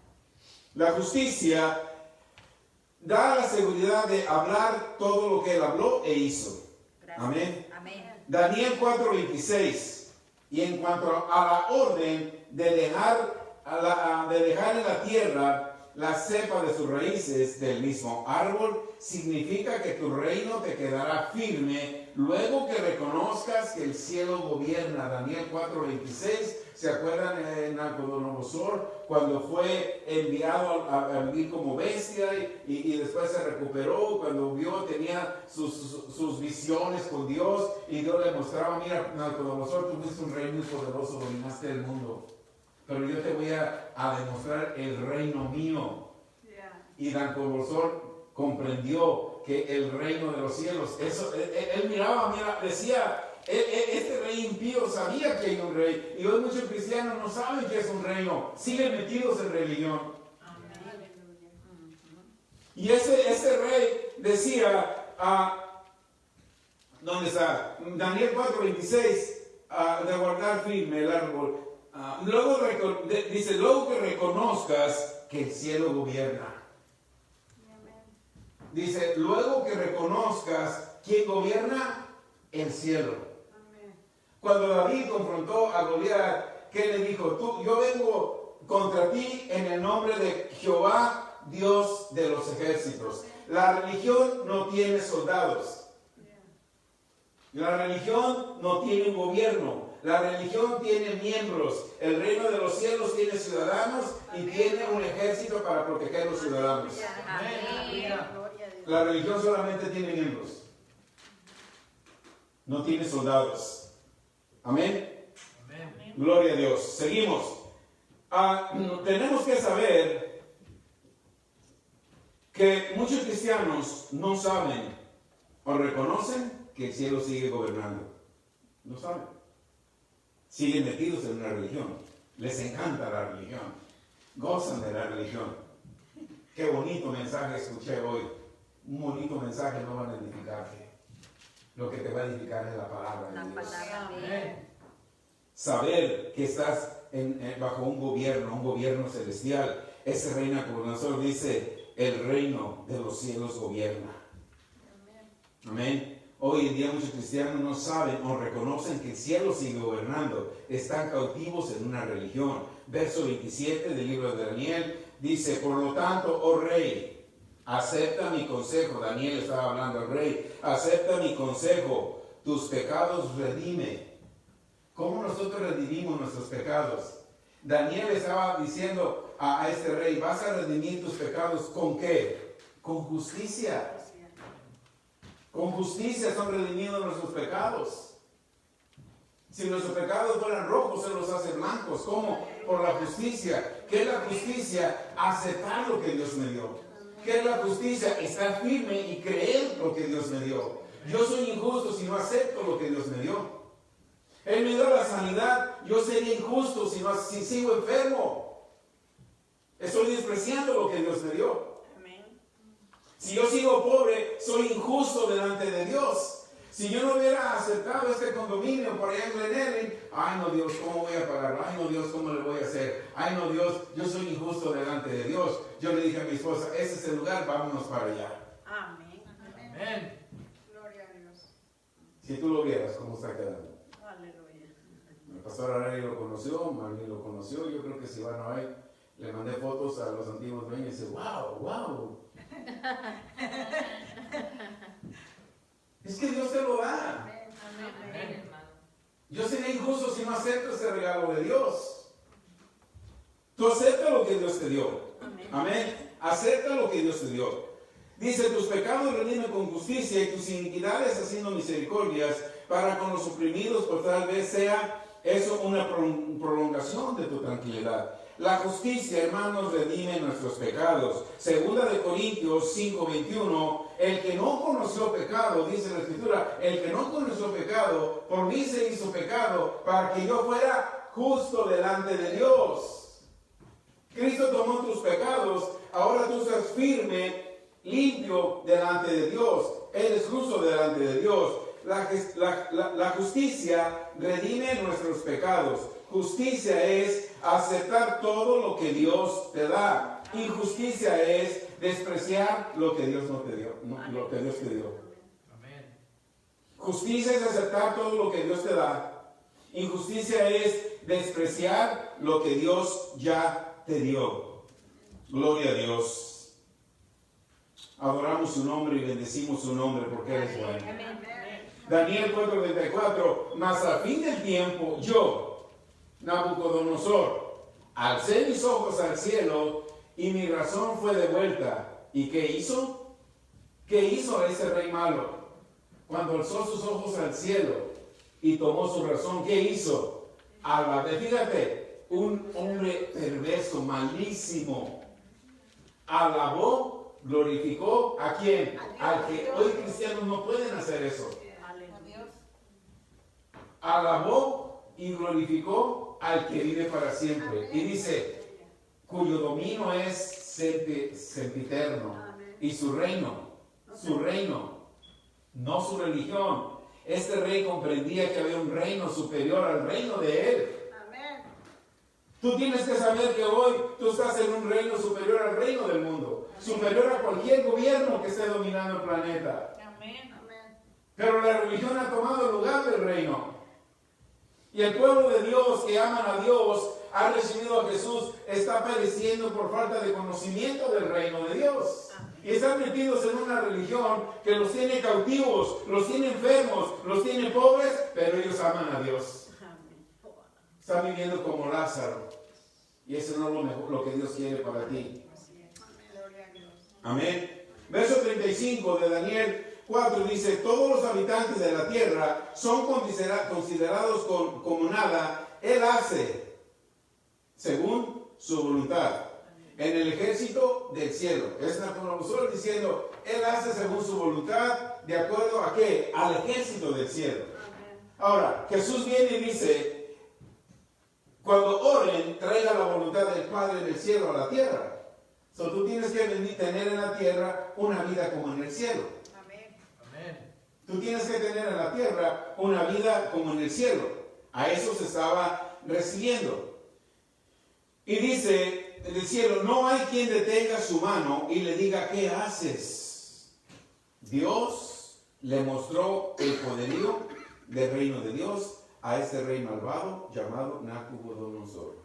La justicia da la seguridad de hablar todo lo que él habló e hizo. Amén. Amén. Daniel 4:26. Y en cuanto a la orden de dejar en la tierra la cepa de sus raíces del mismo árbol, significa que tu reino te quedará firme luego que reconozcas que el cielo gobierna. Daniel 4:26. ¿Se acuerdan en Nabucodonosor cuando fue enviado a vivir como bestia y después se recuperó? Cuando vio, tenía sus visiones con Dios y Dios le mostraba: mira, Nabucodonosor, tú fuiste un rey muy poderoso, dominaste el mundo, pero yo te voy a demostrar el reino mío. Y Nabucodonosor comprendió que el reino de los cielos, eso, él miraba, decía: este rey impío sabía que hay un rey. Y hoy muchos cristianos no saben que es un reino, siguen metidos en religión. Y ese rey decía, ¿dónde está? Daniel 4:26, de guardar firme el árbol. Dice, luego que reconozcas que el cielo gobierna. Dice, luego que reconozcas quién gobierna, el cielo. Cuando David confrontó a Goliat, ¿qué le dijo? Yo vengo contra ti en el nombre de Jehová, Dios de los ejércitos. La religión no tiene soldados. La religión no tiene un gobierno. La religión tiene miembros. El reino de los cielos tiene ciudadanos y tiene un ejército para proteger a los ciudadanos. La religión solamente tiene miembros. No tiene soldados. Amén. Amén. Gloria a Dios. Seguimos. Tenemos que saber que muchos cristianos no saben o reconocen que el cielo sigue gobernando. No saben. Siguen metidos en una religión. Les encanta la religión. Gozan de la religión. Qué bonito mensaje escuché hoy. Un bonito mensaje no va a edificarte. Lo que te va a edificar es la palabra de Dios. Amén. Saber que estás bajo un gobierno celestial. Ese rey Nabucodonosor dice: el reino de los cielos gobierna. Amén. Hoy en día muchos cristianos no saben o reconocen que el cielo sigue gobernando. Están cautivos en una religión. Verso 27 del libro de Daniel dice: por lo tanto, oh rey, acepta mi consejo. Daniel estaba hablando al rey. Acepta mi consejo. Tus pecados redime. ¿Cómo nosotros redimimos nuestros pecados? Daniel estaba diciendo a este rey: vas a redimir tus pecados ¿con qué? Con justicia. Con justicia son redimidos nuestros pecados. Si nuestros pecados fueran rojos, Él los hace blancos. ¿Cómo? Por la justicia. ¿Qué es la justicia? Aceptar lo que Dios me dio. ¿Qué es la justicia? Estar firme y creer lo que Dios me dio. Yo soy injusto si no acepto lo que Dios me dio. Él me dio la sanidad. Yo sería injusto si sigo enfermo. Estoy despreciando lo que Dios me dio. Si yo sigo pobre, soy injusto delante de Dios. Si yo no hubiera aceptado este condominio por allá en Glen Ellyn, ay no Dios, ¿cómo voy a pagarlo? Ay no Dios, ¿cómo le voy a hacer? Ay no Dios, yo soy injusto delante de Dios. Yo le dije a mi esposa: ese es el lugar, vámonos para allá. Amén. Amén. Gloria a Dios. Si tú lo vieras, ¿cómo está quedando? Aleluya. El pastor Array lo conoció, Marlene lo conoció. Yo creo que si van a ver, le mandé fotos a los antiguos dueños y dice: wow, wow. Es que Dios te lo da. Amén, hermano. Yo sería injusto si no acepto ese regalo de Dios. Tú acepta lo que Dios te dio. Amén. Acepta lo que Dios te dio. Dice: tus pecados redime con justicia y tus iniquidades haciendo misericordias para con los oprimidos, por tal vez sea eso una prolongación de tu tranquilidad. La justicia, hermanos, redime nuestros pecados. Segunda de Corintios 5:21, el que no conoció pecado, dice la Escritura, el que no conoció pecado, por mí se hizo pecado, para que yo fuera justo delante de Dios. Cristo tomó tus pecados, ahora tú estás firme, limpio delante de Dios. Él es justo delante de Dios. La justicia redime nuestros pecados. Justicia es aceptar todo lo que Dios te da. Injusticia es despreciar lo que Dios no te dio, lo que Dios te dio. Amén. Justicia es aceptar todo lo que Dios te da. Injusticia es despreciar lo que Dios ya te dio. Gloria a Dios. Adoramos su nombre y bendecimos su nombre porque Él es bueno. Daniel 4:34, mas al fin del tiempo yo, Nabucodonosor, alcé mis ojos al cielo y mi razón fue devuelta. ¿Y qué hizo? ¿Qué hizo ese rey malo? Cuando alzó sus ojos al cielo y tomó su razón, ¿qué hizo? Fíjate, un hombre perverso, malísimo, alabó, glorificó ¿a quién? Al que hoy cristianos no pueden hacer eso. Alabó y glorificó al que vive para siempre. Y dice, cuyo dominio es sempiterno. Y su reino, no su religión. Este rey comprendía que había un reino superior al reino de él. Tú tienes que saber que hoy tú estás en un reino superior al reino del mundo. Superior a cualquier gobierno que esté dominando el planeta. Pero la religión ha tomado el lugar del reino. Y el pueblo de Dios que aman a Dios, ha recibido a Jesús, está pereciendo por falta de conocimiento del reino de Dios. Y están metidos en una religión que los tiene cautivos, los tiene enfermos, los tiene pobres, pero ellos aman a Dios. Están viviendo como Lázaro. Y eso no es lo que Dios quiere para ti. Amén. Verso 35 de Daniel 4 dice, todos los habitantes de la tierra son considerados como nada. Él hace según su voluntad. En el ejército del cielo. Es Nabucodonosor diciendo, Él hace según su voluntad, ¿de acuerdo a qué? Al ejército del cielo. Ahora, Jesús viene y dice, cuando oren, traiga la voluntad del Padre del cielo a la tierra. Tú tienes que tener en la tierra una vida como en el cielo. Tú tienes que tener en la tierra una vida como en el cielo. A eso se estaba refiriendo. Y dice en el cielo, no hay quien detenga su mano y le diga, ¿qué haces? Dios le mostró el poderío del reino de Dios a este rey malvado llamado Nabucodonosor.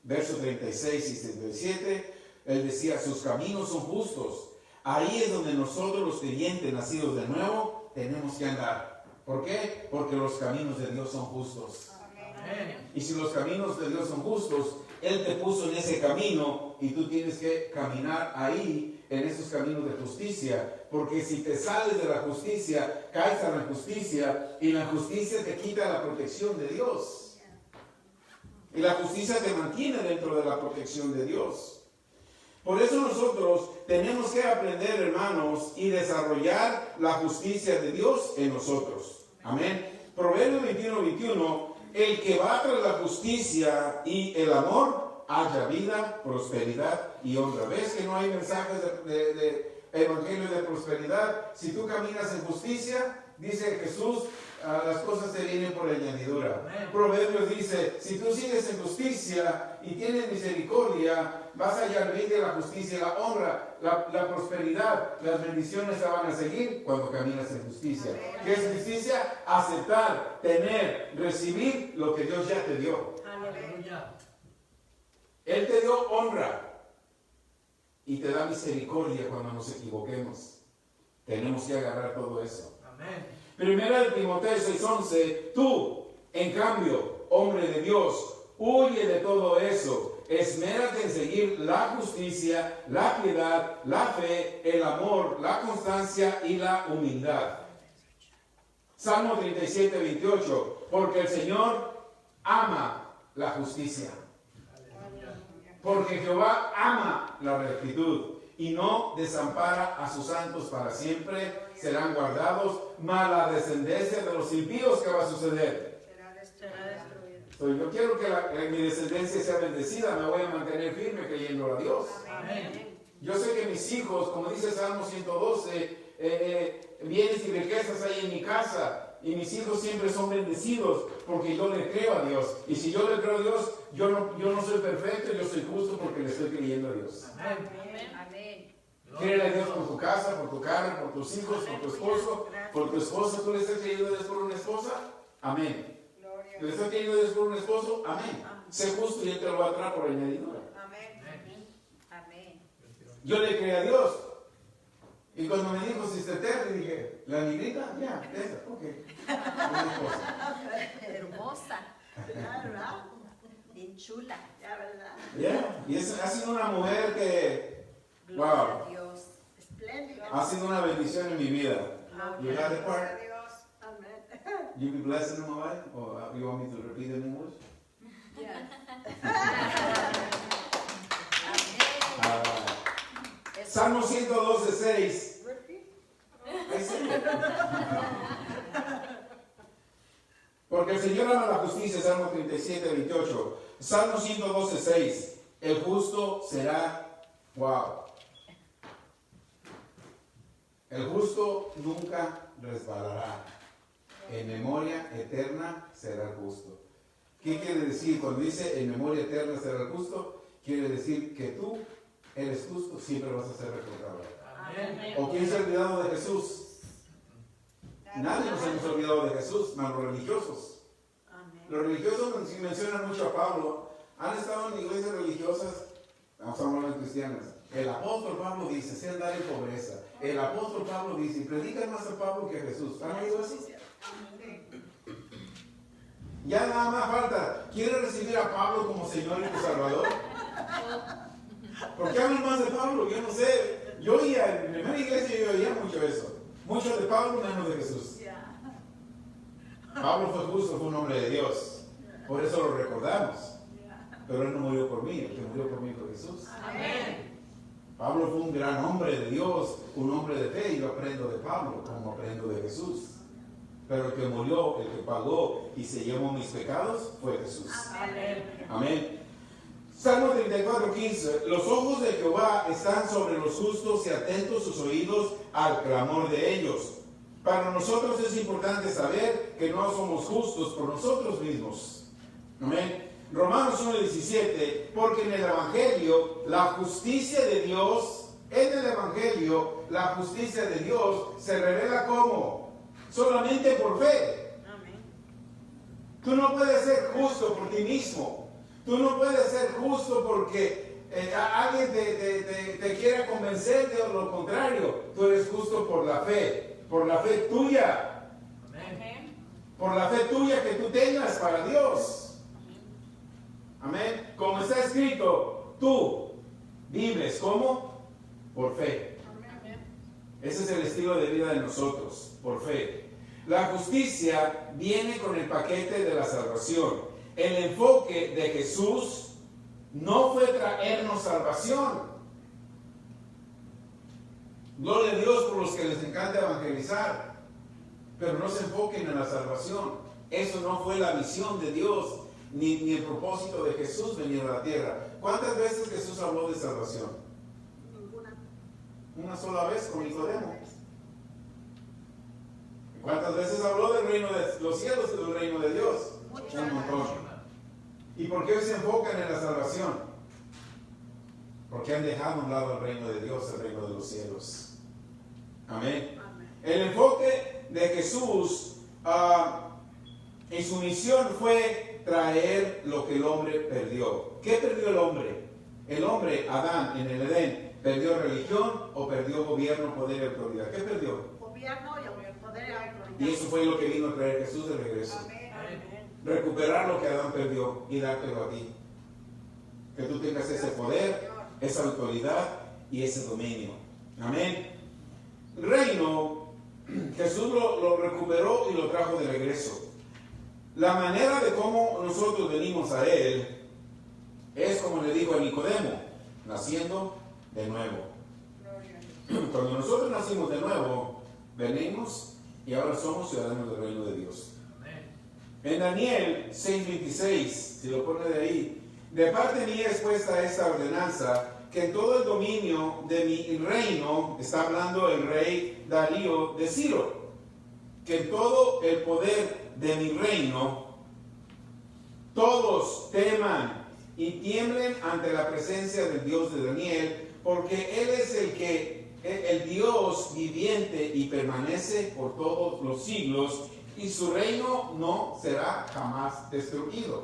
Verso 36 y 37, él decía, sus caminos son justos. Ahí es donde nosotros los creyentes nacidos de nuevo tenemos que andar. ¿Por qué? Porque los caminos de Dios son justos. Amén. Y si los caminos de Dios son justos, Él te puso en ese camino y tú tienes que caminar ahí, en esos caminos de justicia. Porque si te sales de la justicia, caes a la injusticia y la justicia te quita la protección de Dios. Y la justicia te mantiene dentro de la protección de Dios. Por eso nosotros tenemos que aprender, hermanos, y desarrollar la justicia de Dios en nosotros. Amén. Proverbios 21:21, el que va tras la justicia y el amor, halla vida, prosperidad y honra. ¿Ves que no hay mensajes de evangelio de prosperidad? Si tú caminas en justicia, dice Jesús, las cosas te vienen por añadidura. Amén. Proverbios dice, si tú sigues en justicia y tienes misericordia, vas a hallar vida, la justicia, la honra, la prosperidad, las bendiciones te van a seguir cuando caminas en justicia. Amén. ¿Qué es justicia? Aceptar, tener, recibir lo que Dios ya te dio. Aleluya. Él te dio honra y te da misericordia cuando nos equivoquemos. Tenemos que agarrar todo eso. Amén. Primera de Timoteo 6:11, tú, en cambio, hombre de Dios, huye de todo eso, esmérate en seguir la justicia, la piedad, la fe, el amor, la constancia y la humildad. Salmo 37:28, porque el Señor ama la justicia. Porque Jehová ama la rectitud y no desampara a sus santos para siempre. Serán guardados, mas la descendencia de los impíos, ¿qué va a suceder? Será destruida. Yo quiero que mi descendencia sea bendecida, me voy a mantener firme creyendo a Dios. Amén. Yo sé que mis hijos, como dice Salmo 112, bienes y riquezas hay en mi casa, y mis hijos siempre son bendecidos, porque yo le creo a Dios. Y si yo le creo a Dios, yo no soy perfecto, yo soy justo porque le estoy creyendo a Dios. Amén. Amén. Créele a Dios por tu casa, por tu carro, por tus hijos, por tu esposo, por tu esposa. ¿Tú le estás creyendo a Dios por una esposa? Amén. Gloria a ¿Le Dios. estás creyendo a Dios por un esposo? Amén. Sé justo y Él te lo va a traer por añadidura. Amén. Amén. Yo le creí a Dios. Y cuando me dijo Sister Terry, dije, ¿la negrita? Ya, esa, ok. Una esposa. Hermosa. Bien chula. Ya, ¿verdad? Ya, y ha sido una mujer que, Gloria wow, a Dios. Espléndido. ha sido una bendición en mi vida. You got the Gloria part? a Dios. Amén. You be blessed in my life? Or you want me to repeat it in English? Amén. Salmo 112:6. Repeat. Porque el Señor ama la justicia, Salmo 37:28. Salmo 112:6. El justo será, wow. El justo nunca resbalará. En memoria eterna será el justo. ¿Qué quiere decir? Cuando dice en memoria eterna será el justo, quiere decir que tú eres justo, siempre vas a ser recordado. Amén. ¿O quién se ha olvidado de Jesús? Nadie nos hemos olvidado de Jesús, más los religiosos. Los religiosos mencionan mucho a Pablo. Han estado en iglesias religiosas, vamos a hablar de cristianas. El apóstol Pablo dice, sé andar en pobreza. El apóstol Pablo dice, predican más a Pablo que a Jesús. ¿Han oído eso? Ya nada más falta, ¿quieres recibir a Pablo como Señor y tu Salvador? ¿Por qué hablan más de Pablo? Yo no sé. Yo oía, en la primera iglesia yo oía mucho eso. Mucho de Pablo, menos de Jesús. Pablo fue justo, fue un hombre de Dios. Por eso lo recordamos. Pero él no murió por mí, el que murió por mí fue Jesús. Amén. Pablo fue un gran hombre de Dios, un hombre de fe, y yo aprendo de Pablo como aprendo de Jesús. Pero el que murió, el que pagó y se llevó mis pecados fue Jesús. Amén. Amén. Salmo 34:15. Los ojos de Jehová están sobre los justos y atentos sus oídos al clamor de ellos. Para nosotros es importante saber que no somos justos por nosotros mismos. Amén. Romanos 1:17. Porque en el Evangelio la justicia de Dios, la justicia de Dios se revela como solamente por fe. Tú no puedes ser justo por ti mismo. Tú no puedes ser justo porque alguien te quiera convencer de lo contrario. Tú eres justo por la fe tuya. Amén. Por la fe tuya que tú tengas para Dios. Amén. Como está escrito, tú vives ¿cómo? Por fe. Ese es el estilo de vida de nosotros, por fe. La justicia viene con el paquete de la salvación. El enfoque de Jesús no fue traernos salvación. Gloria a Dios por los que les encanta evangelizar, pero no se enfoquen en la salvación. Eso no fue la visión de Dios, ni el propósito de Jesús venir a la tierra. ¿Cuántas veces Jesús habló de salvación? Ninguna. Una sola vez con Nicodemo. ¿Cuántas veces habló del reino de los cielos y del reino de Dios? Un montón. ¿Y por qué hoy se enfocan en la salvación? Porque han dejado a un lado el reino de Dios, el reino de los cielos. Amén. El enfoque de Jesús en su misión fue traer lo que el hombre perdió. ¿Qué perdió el hombre? El hombre, Adán, en el Edén, ¿perdió religión o perdió gobierno, poder y autoridad? ¿Qué perdió? Gobierno y el poder y autoridad. Y eso fue lo que vino a traer Jesús de regreso. Amén. Recuperar lo que Adán perdió y dártelo a ti. Que tú tengas ese poder, esa autoridad y ese dominio. Amén. El reino, Jesús lo recuperó y lo trajo de regreso. La manera de cómo nosotros venimos a Él es como le dijo a Nicodemo, naciendo de nuevo. Cuando nosotros nacimos de nuevo, venimos y ahora somos ciudadanos del reino de Dios. En Daniel 6:26, si lo pone de ahí, de parte mía es puesta esta ordenanza, que en todo el dominio de mi reino, está hablando el rey Darío de Ciro, que en todo el poder de mi reino, todos teman y tiemblen ante la presencia del Dios de Daniel, porque Él es el que el Dios viviente y permanece por todos los siglos, y su reino no será jamás destruido.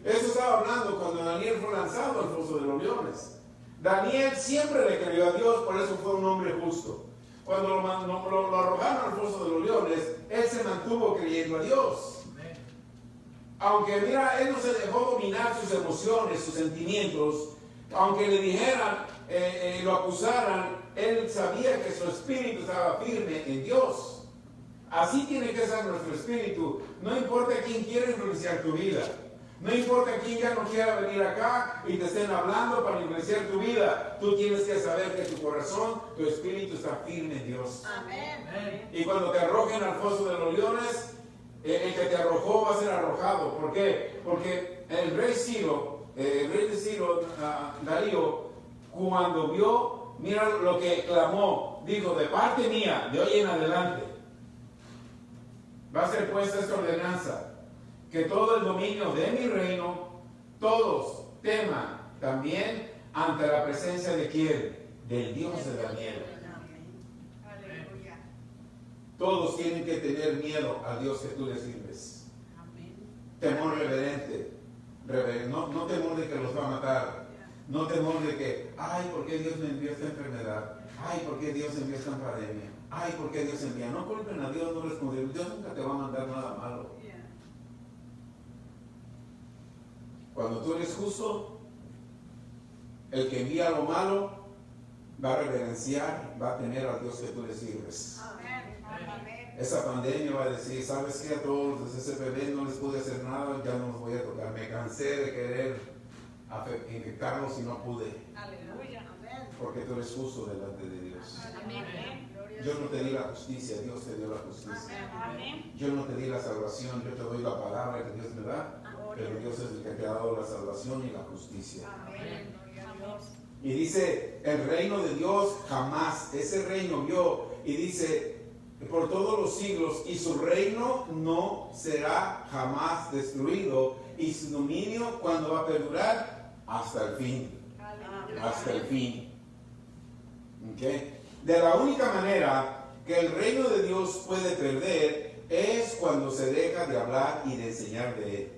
Eso estaba hablando cuando Daniel fue lanzado al foso de los leones. Daniel siempre le creyó a Dios, por eso fue un hombre justo. Cuando lo arrojaron al foso de los leones, él se mantuvo creyendo a Dios. Aunque mira, él no se dejó dominar sus emociones, sus sentimientos. Aunque le dijeran, lo acusaran, él sabía que su espíritu estaba firme en Dios. Así tiene que ser nuestro espíritu. No importa quién quiera influenciar tu vida. No importa quién ya no quiera venir acá y te estén hablando para influenciar tu vida. Tú tienes que saber que tu corazón, tu espíritu está firme en Dios. Amén. Y cuando te arrojen al foso de los leones, el que te arrojó va a ser arrojado. ¿Por qué? Porque el rey de Ciro, Darío, cuando vio, mira lo que clamó, dijo: de parte mía, de hoy en adelante, va a ser puesta esta ordenanza, que todo el dominio de mi reino, todos teman también ante la presencia de quién, del Dios de Daniel. Aleluya. Todos tienen que tener miedo al Dios que tú le sirves. Temor reverente. No temor de que los va a matar. No temor de que, ay, ¿por qué Dios me envió esta enfermedad? Ay, ¿por qué Dios envió esta pandemia? Ay, ¿por qué Dios envía? No culpen a Dios, no responden. Dios nunca te va a mandar nada malo. Cuando tú eres justo, el que envía lo malo va a reverenciar, va a temer al Dios que tú le sirves. Amén. Esa pandemia va a decir: ¿sabes qué? A todos los de CCPB no les pude hacer nada, ya no los voy a tocar. Me cansé de querer infectarlos y no pude. Aleluya. Amén. Porque tú eres justo delante de Dios. Amén. Yo no te di la justicia, Dios te dio la justicia. Amén. Yo no te di la salvación, yo te doy la palabra que Dios me da. Pero Dios es el que te ha dado la salvación y la justicia. Amén. Y dice, el reino de Dios jamás, ese reino vio, y dice, por todos los siglos, y su reino no será jamás destruido, y su dominio, ¿cuándo va a perdurar? Hasta el fin. Hasta el fin. ¿Okay? De la única manera que el reino de Dios puede perder es cuando se deja de hablar y de enseñar de él.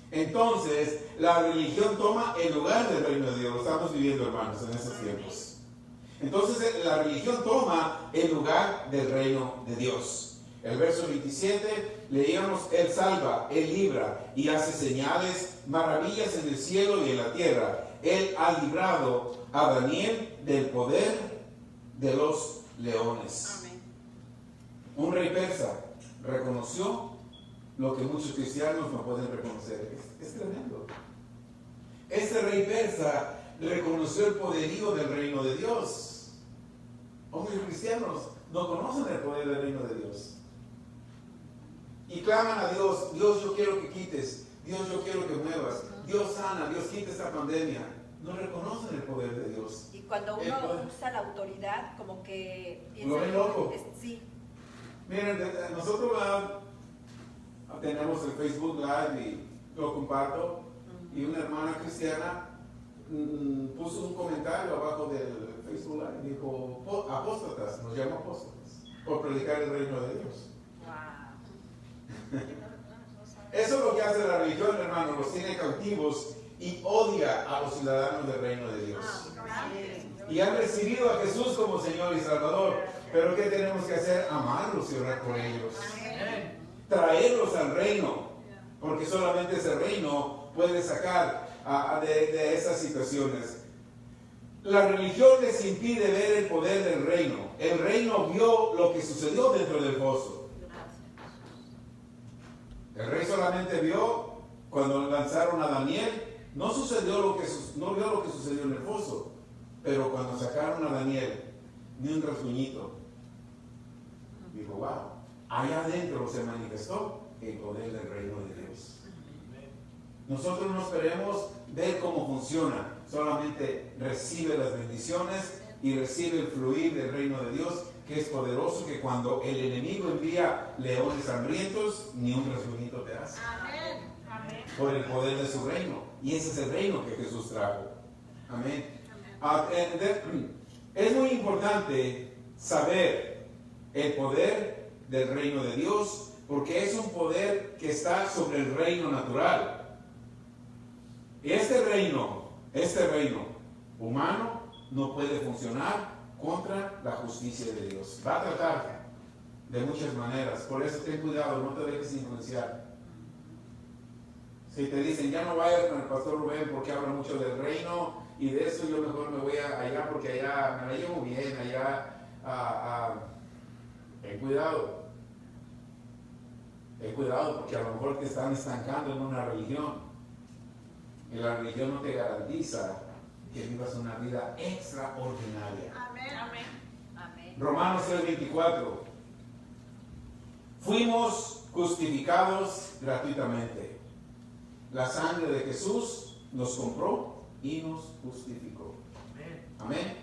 Entonces, la religión toma el lugar del reino de Dios. Lo estamos viviendo, hermanos, en estos tiempos. Entonces, la religión toma el lugar del reino de Dios. El verso 27, leíamos: Él salva, Él libra y hace señales, maravillas en el cielo y en la tierra. Él ha librado a Daniel del poder de los leones. Amén. Un rey persa reconoció lo que muchos cristianos no pueden reconocer. Es tremendo. Este rey persa reconoció el poderío del reino de Dios. Hombres cristianos no conocen el poder del reino de Dios. Y claman a Dios: Dios, yo quiero que quites. Dios, yo quiero que muevas. Dios sana, Dios quita esta pandemia. No reconocen el poder de Dios. Y cuando El uno poder. usa la autoridad, como que Lo ven loco. Sí. Miren, nosotros tenemos el Facebook Live y lo comparto, y una hermana cristiana puso un comentario abajo del Facebook Live, dijo: apóstatas, nos llama apóstatas por predicar el reino de Dios. Eso es lo que hace la religión, hermano, los tiene cautivos y odia a los ciudadanos del reino de Dios. Y han recibido a Jesús como Señor y Salvador, pero ¿qué tenemos que hacer? Amarlos y orar por ellos. Traerlos al reino, porque solamente ese reino puede sacar de esas situaciones. La religión les impide ver el poder del reino. El reino vio lo que sucedió dentro del foso. El rey solamente vio cuando lanzaron a Daniel. No vio lo que sucedió en el foso, pero cuando sacaron a Daniel, ni un rasguñito. Dijo: wow, allá adentro se manifestó el poder del reino de Dios. Nosotros no esperemos ver cómo funciona, solamente recibe las bendiciones y recibe el fluir del reino de Dios, que es poderoso, que cuando el enemigo envía leones hambrientos, ni un rasguñito te hace. Amén. Por el poder de su reino. Y ese es el reino que Jesús trajo. Amén. Es muy importante saber el poder del reino de Dios, porque es un poder que está sobre el reino natural. Y este reino humano no puede funcionar contra la justicia de Dios. Va a tratar de muchas maneras. Por eso ten cuidado, no te dejes influenciar. Si te dicen, ya no vayas con el pastor Rubén porque habla mucho del reino y de eso, yo mejor me voy allá porque allá me la llevo bien, allá. Ten cuidado. Ten cuidado porque a lo mejor te están estancando en una religión. Y la religión no te garantiza que vivas una vida extraordinaria. Amén. Amén. Amén. Romanos 3:24. Fuimos justificados gratuitamente. La sangre de Jesús nos compró y nos justificó. Amén.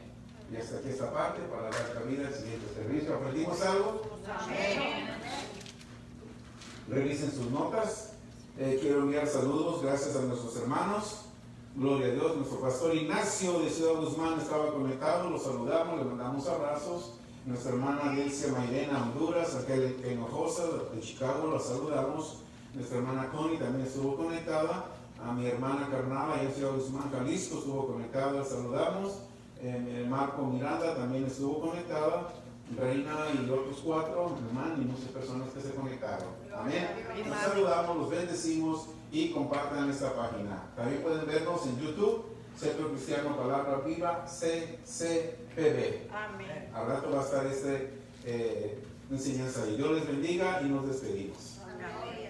Y hasta aquí esta parte para dar cabida al siguiente servicio. ¿Aprendimos algo? Amén. Revisen sus notas. Quiero enviar saludos, gracias a nuestros hermanos. Gloria a Dios, nuestro pastor Ignacio de Ciudad Guzmán estaba conectado, lo saludamos, le mandamos abrazos. Nuestra hermana Delcia Mairena, Honduras, aquel Hinojosa de Chicago, la saludamos. Nuestra hermana Connie también estuvo conectada. A mi hermana Carnala, en Ciudad Guzmán, Jalisco, estuvo conectada, la saludamos. Marco Miranda también estuvo conectada. Reina y otros 4, hermanos y muchas personas que se conectaron. Amén. Los saludamos, los bendecimos y compartan esta página. También pueden vernos en YouTube, Centro Cristiano Palabra Viva, CCPB. Amén. Al rato va a estar esta enseñanza ahí. Dios les bendiga y nos despedimos. Amén.